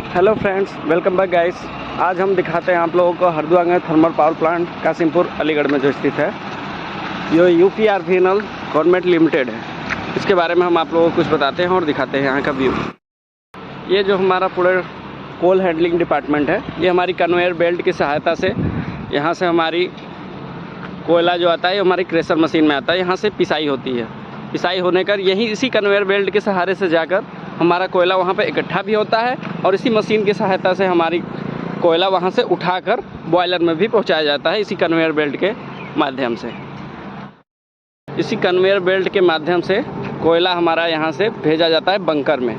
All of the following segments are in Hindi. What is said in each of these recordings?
Hello friends, welcome back guys. आज हम दिखाते हैं आप लोगों को Harduaganj thermal power plant Kasimpur Aligarh में जो स्थित है। ये यूपीआरवीएनएल गवर्नमेंट लिमिटेड है। इसके बारे में हम आप लोगों को कुछ बताते हैं और दिखाते हैं यहाँ का व्यू। ये जो हमारा पूरा कोल हैंडलिंग डिपार्टमेंट है, ये हमारी कन्वेयर बेल्ट की सहायता से यहाँ से हमारी कोयला जो आता है ये हमारी क्रेशर मशीन में आता है। यहाँ से पिसाई होती है। पिसाई होने कर यहीं इसी कन्वेयर बेल्ट के सहारे से जाकर हमारा कोयला वहाँ पे इकट्ठा भी होता है और इसी मशीन की सहायता से हमारी कोयला वहाँ से उठाकर बॉयलर में भी पहुँचाया जाता है इसी कन्वेयर बेल्ट के माध्यम से। इसी कन्वेयर बेल्ट के माध्यम से कोयला हमारा यहाँ से भेजा जाता है बंकर में।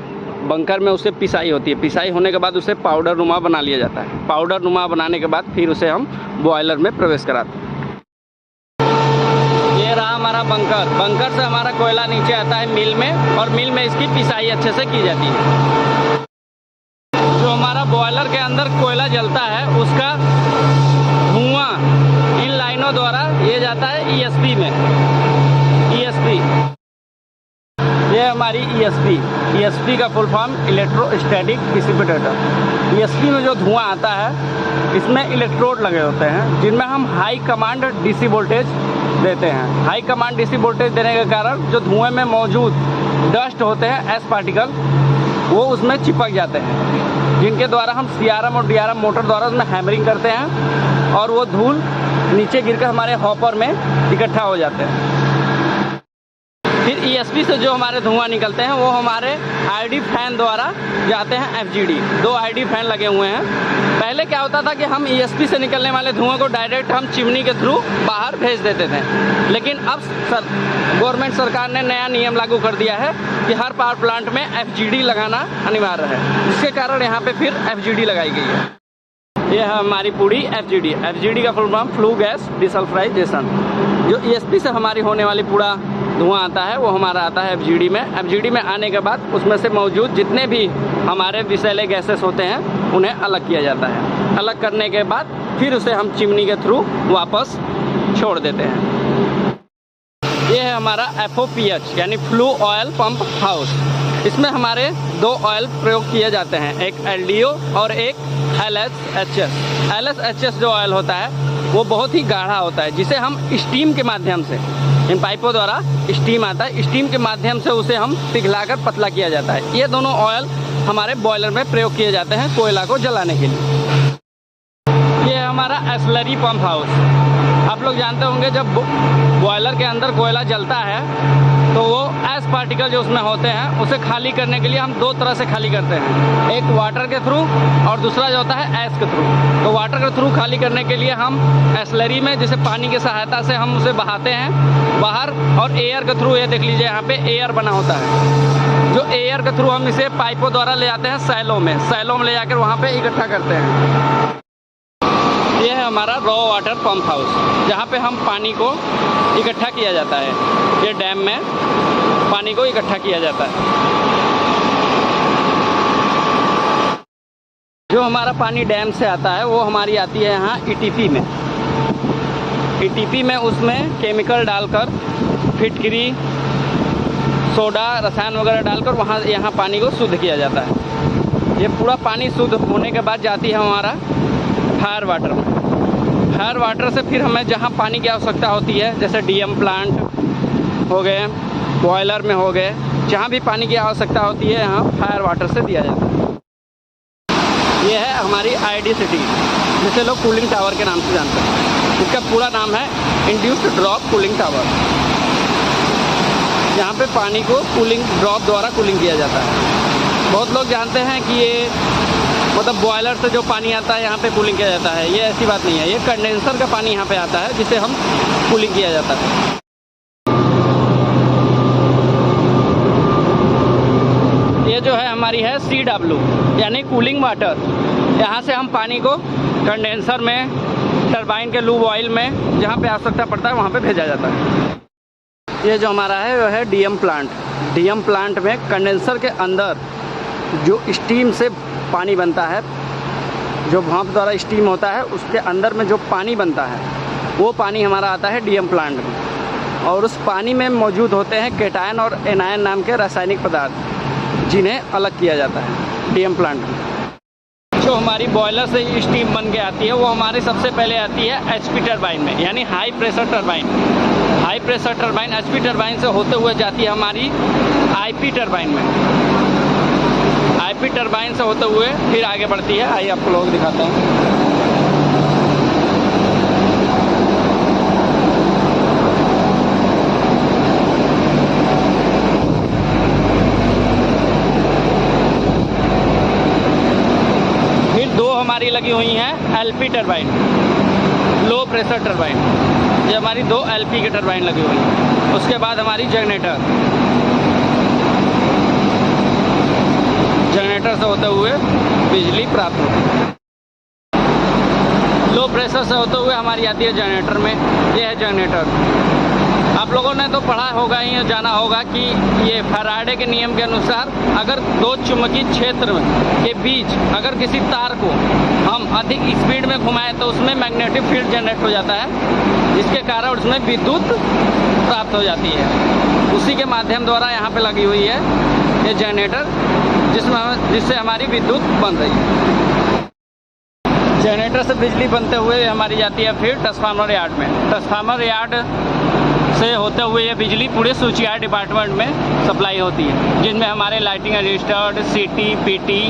बंकर में उसे पिसाई होती है। पिसाई होने के बाद उसे पाउडर नुमा बना लिया जाता है। पाउडर नुमा बनाने के बाद फिर उसे हम बॉयलर में प्रवेश कराते हैं। ये रहा हमारा बंकर। बंकर से हमारा कोयला नीचे आता है मिल में और मिल में इसकी पिसाई अच्छे से की जाती है। जो हमारा बॉयलर के अंदर कोयला जलता है उसका धुआं इन लाइनों द्वारा ये जाता है ईएसपी में। ईएसपी ये हमारी ईएसपी का full form electrostatic precipitator. ESP में जो धुआं आता है इसमें इलेक्ट्रोड लगे होते हैं जिनमें हम हाई कमांड डीसी वोल्टेज देते हैं। हाई कमांड डीसी वोल्टेज देने के कारण जो धुएं में मौजूद डस्ट होते हैं एस पार्टिकल वो उसमें चिपक जाते हैं, जिनके द्वारा हम सीआरएम और डीआरएम मोटर द्वारा उसमें हैमरिंग करते हैं और वो धूल नीचे गिरकर हमारे हॉपर में इकट्ठा हो जाते हैं। फिर ईएसपी से जो हमारे धुआं निकलते हैं वो हमारे आईडी फैन द्वारा जाते हैं एफजीडी। 2 आईडी फैन लगे हुए हैं। पहले क्या होता था कि हम ईएसपी से निकलने वाले धुआं को डायरेक्ट हम चिमनी के थ्रू बाहर भेज देते थे, लेकिन अब गवर्नमेंट सरकार ने नया नियम लागू कर दिया है कि हर पावर प्लांट में एफजीडी लगाना अनिवार्य है, जिसके कारण यहाँ पे फिर एफजीडी लगाई गई है। ये है हमारी पूरी एफजीडी। एफजीडी का फुल फॉर्म फ्लू गैस डिसल्फ्राइजेशन। जो ईएसपी से हमारी होने वाली पूरा धुआं आता है वो हमारा आता है एफजीडी में। एफजीडी में आने के बाद उसमें से मौजूद जितने भी हमारे विषैले गैसेस होते हैं उन्हें अलग किया जाता है। अलग करने के बाद फिर उसे हम चिमनी के थ्रू वापस छोड़ देते हैं। ये है हमारा FOPH यानी फ्लू ऑयल पंप हाउस। इसमें हमारे 2 ऑयल प्रयोग किए जाते हैं, एक LDO और एक LSHS। LSHS जो ऑयल होता है वो बहुत ही गाढ़ा होता है, जिसे हम स्टीम के माध्यम से, इन पाइपों द्वारा स्टीम आता है, स्टीम के माध्यम से उसे हम पिघलाकर पतला किया जाता है। ये दोनों ऑयल हमारे बॉयलर में प्रयोग किए जाते हैं कोयला को जलाने के लिए। ये है हमारा एक्सलरी पंप हाउस। आप लोग जानते होंगे जब बॉयलर के अंदर कोयला जलता है तो वो एस पार्टिकल जो उसमें होते हैं उसे खाली करने के लिए हम 2 तरह से खाली करते हैं, एक वाटर के थ्रू और दूसरा जो होता है एस के थ्रू। तो वाटर के थ्रू खाली करने के लिए हम एस्लरी में जैसे पानी की सहायता से हम उसे बहाते हैं बाहर, और एयर के थ्रू ये देख लीजिए यहाँ पे एयर बना होता है। जो एयर के थ्रू हम इसे पाइपों द्वारा ले जाते हैं सैलों में ले जाकर वहाँ पे इकट्ठा करते हैं। ये है हमारा रॉ वाटर पंप हाउस, जहाँ पे हम पानी को इकट्ठा किया जाता है। ये डैम में पानी को इकट्ठा किया जाता है। जो हमारा पानी डैम से आता है वो हमारी आती है यहाँ ईटीपी में। ईटीपी में उसमें केमिकल डालकर, फिटकरी, सोडा, रसायन वगैरह डालकर वहाँ यहाँ पानी को शुद्ध किया जाता है। ये पूरा पानी शुद्ध होने के बाद जाती है हमारा फायर वाटर में। फायर वाटर से फिर हमें जहाँ पानी की आवश्यकता होती है, जैसे डीएम प्लांट हो गए, बॉयलर में हो गए, जहाँ भी पानी की आवश्यकता होती है यहाँ फायर वाटर से दिया जाता है। ये है हमारी IDCT, जिसे लोग कूलिंग टावर के नाम से जानते हैं। इसका पूरा नाम है इंड्यूस्ड ड्रॉप कूलिंग टावर। यहाँ पे पानी को कूलिंग ड्रॉप द्वारा कूलिंग किया जाता है। बहुत लोग जानते हैं कि ये मतलब बॉयलर से जो पानी आता है यहाँ पे कूलिंग किया जाता है। ये ऐसी बात नहीं है, ये कंडेंसर का पानी यहाँ पे आता है जिसे हम कूलिंग किया जाता है। ये जो है हमारी है CW यानी कूलिंग वाटर। यहाँ से हम पानी को कंडेंसर में, टरबाइन के लूब ऑयल में, जहाँ पे आवश्यकता पड़ता है वहाँ पे भेजा जाता है। ये जो हमारा है वो है डीएम प्लांट। डीएम प्लांट में कंडेंसर के अंदर जो स्टीम से पानी बनता है, जो भाप द्वारा स्टीम होता है, उसके अंदर में जो पानी बनता है वो पानी हमारा आता है डीएम प्लांट में। और उस पानी में मौजूद होते हैं केटायन और एनायन नाम के रासायनिक पदार्थ, जिन्हें अलग किया जाता है डीएम प्लांट में। जो हमारी बॉयलर से स्टीम बन के आती है वो हमारी सबसे पहले आती है एचपी टरबाइन में, यानी high pressure turbine. High pressure turbine HP turbine से होते हुए जाती है हमारी आईपी टरबाइन में। आईपी टरबाइन से होते हुए फिर आगे बढ़ती है। आइए आपको लोग दिखाते हैं। हमारी लगी हुई हैं LP turbine, low pressure turbine. ये हमारी 2 एलपी की टरबाइन लगी हुई है। उसके बाद हमारी जनरेटर से होते हुए बिजली प्राप्त होती है। लो प्रेशर से होते हुए हमारी आती है जनरेटर में। ये है जनरेटर। आप लोगों ने तो पढ़ा होगा ही, जाना होगा कि ये फैराडे के नियम के अनुसार अगर 2 चुंबकीय क्षेत्र के बीच अगर किसी तार को हम अधिक स्पीड में घुमाएं तो उसमें मैग्नेटिक फील्ड जनरेट हो जाता है, जिसके कारण उसमें विद्युत प्राप्त हो जाती है। उसी के माध्यम द्वारा यहाँ पे लगी हुई है ये जनरेटर, जिससे हमारी विद्युत बन रही है। जनरेटर से बिजली बनते हुए हमारी जाती है फिर ट्रांसफार्मर यार्ड में। ट्रांसफार्मर यार्ड से होते हुए ये बिजली पूरे स्विच यार्ड डिपार्टमेंट में सप्लाई होती है, जिनमें हमारे लाइटिंग रजिस्टर्ड, सीटी, पीटी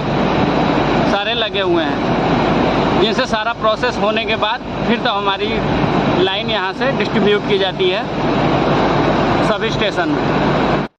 सारे लगे हुए हैं, जिनसे सारा प्रोसेस होने के बाद फिर तो हमारी लाइन यहाँ से डिस्ट्रीब्यूट की जाती है सब स्टेशन में।